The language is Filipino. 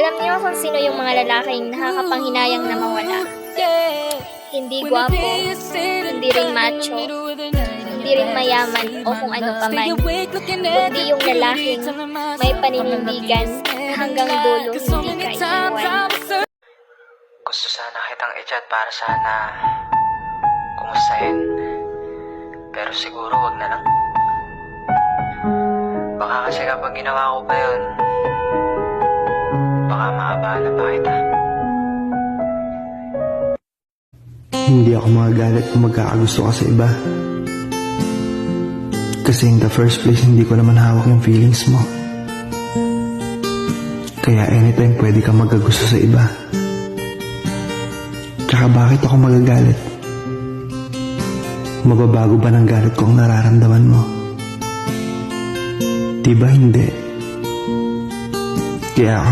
Alam niyo kung sino yung mga lalaking nakakapanghinayang na mawala. Hindi gwapo, hindi rin macho, hindi rin mayaman o kung ano pa man, kundi yung lalaking may paninindigan na hanggang dulo hindi ka iiwan. Gusto sana kitang i-chat para sana kumustahin. Pero siguro wag na lang. Baka kasi kapag ginawa ko pa yun, baka maabahan pa kita. Hindi ako magagalit kung magkakagusto ka sa iba. Kasi in the first place, hindi ko naman hawak yung feelings mo. Kaya anytime pwede ka magkagusto sa iba. Tsaka bakit ako magagalit? Mababago ba ng galit ko ang nararamdaman mo? Diba hindi? Kaya ako